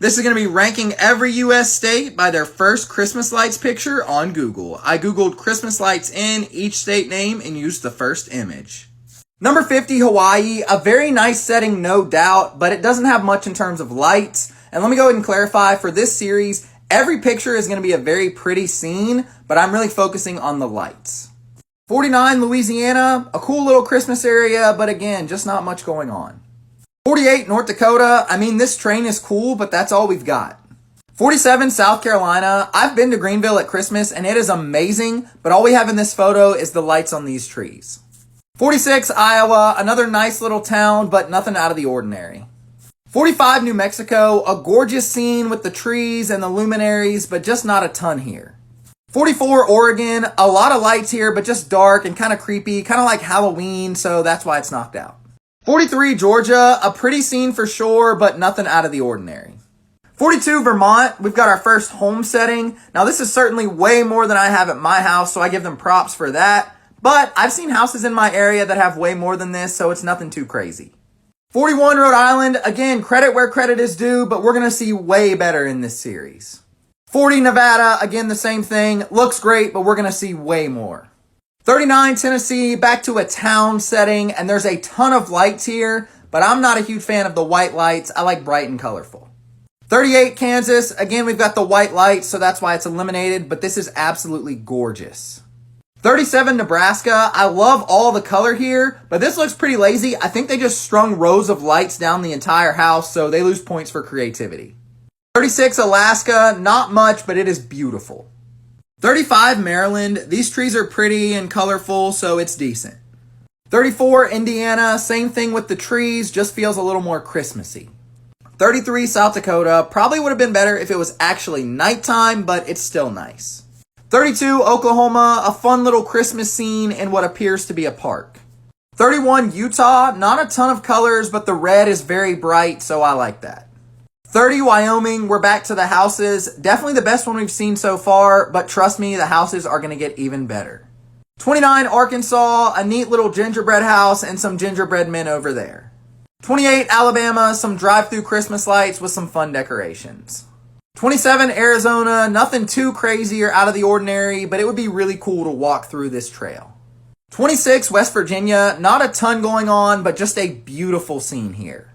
This is going to be ranking every U.S. state by their first Christmas lights picture on Google. I Googled Christmas lights in each state name and used the first image. Number 50, Hawaii. A very nice setting, no doubt, but it doesn't have much in terms of lights. And let me go ahead and clarify, for this series, every picture is going to be a very pretty scene, but I'm really focusing on the lights. 49, Louisiana. A cool little Christmas area, but again, just not much going on. 48, North Dakota. I mean, this train is cool, but that's all we've got. 47, South Carolina. I've been to Greenville at Christmas, and it is amazing, but all we have in this photo is the lights on these trees. 46, Iowa. Another nice little town, but nothing out of the ordinary. 45, New Mexico. A gorgeous scene with the trees and the luminaries, but just not a ton here. 44, Oregon. A lot of lights here, but just dark and kind of creepy, kind of like Halloween, so that's why it's knocked out. 43, Georgia. A pretty scene for sure, but nothing out of the ordinary. 42, Vermont. We've got our first home setting. Now, this is certainly way more than I have at my house, so I give them props for that. But I've seen houses in my area that have way more than this, so it's nothing too crazy. 41, Rhode Island. Again, credit where credit is due, but we're going to see way better in this series. 40, Nevada. Again, the same thing. Looks great, but we're going to see way more. 39, Tennessee, back to a town setting, and there's a ton of lights here, but I'm not a huge fan of the white lights. I like bright and colorful. 38, Kansas. Again, we've got the white lights, so that's why it's eliminated, but this is absolutely gorgeous. 37, Nebraska. I love all the color here, but this looks pretty lazy. I think they just strung rows of lights down the entire house, so they lose points for creativity. 36, Alaska. Not much, but it is beautiful. 35, Maryland. These trees are pretty and colorful, so it's decent. 34, Indiana. Same thing with the trees, just feels a little more Christmassy. 33, South Dakota. Probably would have been better if it was actually nighttime, but it's still nice. 32, Oklahoma. A fun little Christmas scene in what appears to be a park. 31, Utah. Not a ton of colors, but the red is very bright, so I like that. 30, Wyoming. We're back to the houses. Definitely the best one we've seen so far, but trust me, the houses are going to get even better. 29, Arkansas. A neat little gingerbread house and some gingerbread men over there. 28, Alabama. Some drive-through Christmas lights with some fun decorations. 27, Arizona. Nothing too crazy or out of the ordinary, but it would be really cool to walk through this trail. 26, West Virginia. Not a ton going on, but just a beautiful scene here.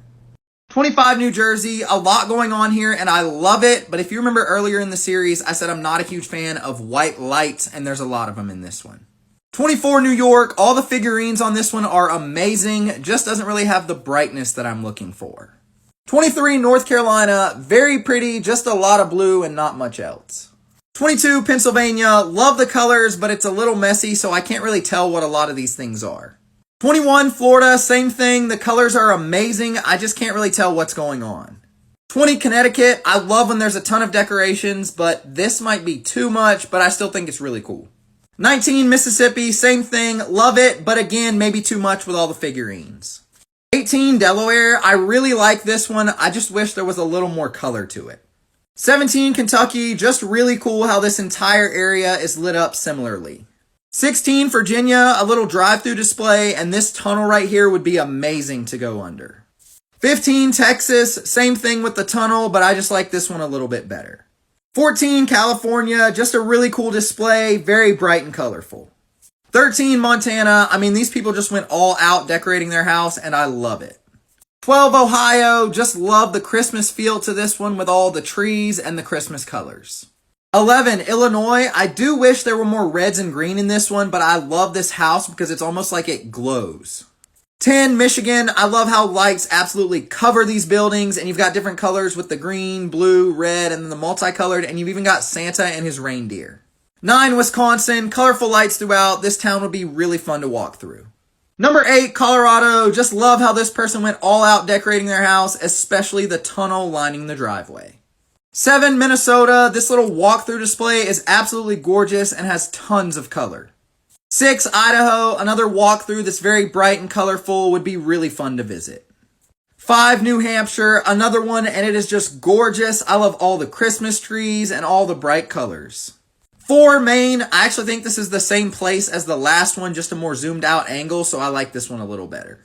25, New Jersey. A lot going on here, and I love it. But if you remember earlier in the series, I said I'm not a huge fan of white lights, and there's a lot of them in this one. 24, New York. All the figurines on this one are amazing. Just doesn't really have the brightness that I'm looking for. 23, North Carolina. Very pretty, just a lot of blue and not much else. 22, Pennsylvania. Love the colors, but it's a little messy, so I can't really tell what a lot of these things are. 21, Florida, same thing. The colors are amazing. I just can't really tell what's going on. 20, Connecticut. I love when there's a ton of decorations, but this might be too much, but I still think it's really cool. 19, Mississippi, same thing. Love it, but again, maybe too much with all the figurines. 18, Delaware. I really like this one. I just wish there was a little more color to it. 17, Kentucky. Just really cool how this entire area is lit up similarly. 16, Virginia, a little drive-through display, and this tunnel right here would be amazing to go under. 15, Texas, same thing with the tunnel, but I just like this one a little bit better. 14, California, just a really cool display, very bright and colorful. 13, Montana, I mean, these people just went all out decorating their house, and I love it. 12, Ohio, just love the Christmas feel to this one with all the trees and the Christmas colors. 11, Illinois. I do wish there were more reds and green in this one, but I love this house because it's almost like it glows. 10, Michigan. I love how lights absolutely cover these buildings, and you've got different colors with the green, blue, red, and then the multicolored, and you've even got Santa and his reindeer. 9, Wisconsin. Colorful lights throughout. This town would be really fun to walk through. Number 8, Colorado. Just love how this person went all out decorating their house, especially the tunnel lining the driveway. 7, Minnesota. This little walkthrough display is absolutely gorgeous and has tons of color. 6, Idaho. Another walkthrough that's very bright and colorful, would be really fun to visit. 5, New Hampshire. Another one, and it is just gorgeous. I love all the Christmas trees and all the bright colors. 4, Maine. I actually think this is the same place as the last one, just a more zoomed out angle, so I like this one a little better.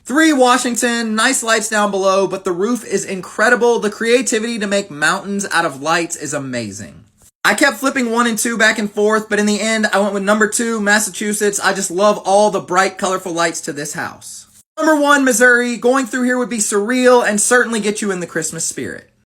3, Washington. Nice lights down below, but the roof is incredible. The creativity to make mountains out of lights is amazing. I kept flipping 1 and 2 back and forth, but in the end, I went with number 2, Massachusetts. I just love all the bright, colorful lights to this house. Number 1, Missouri. Going through here would be surreal and certainly get you in the Christmas spirit.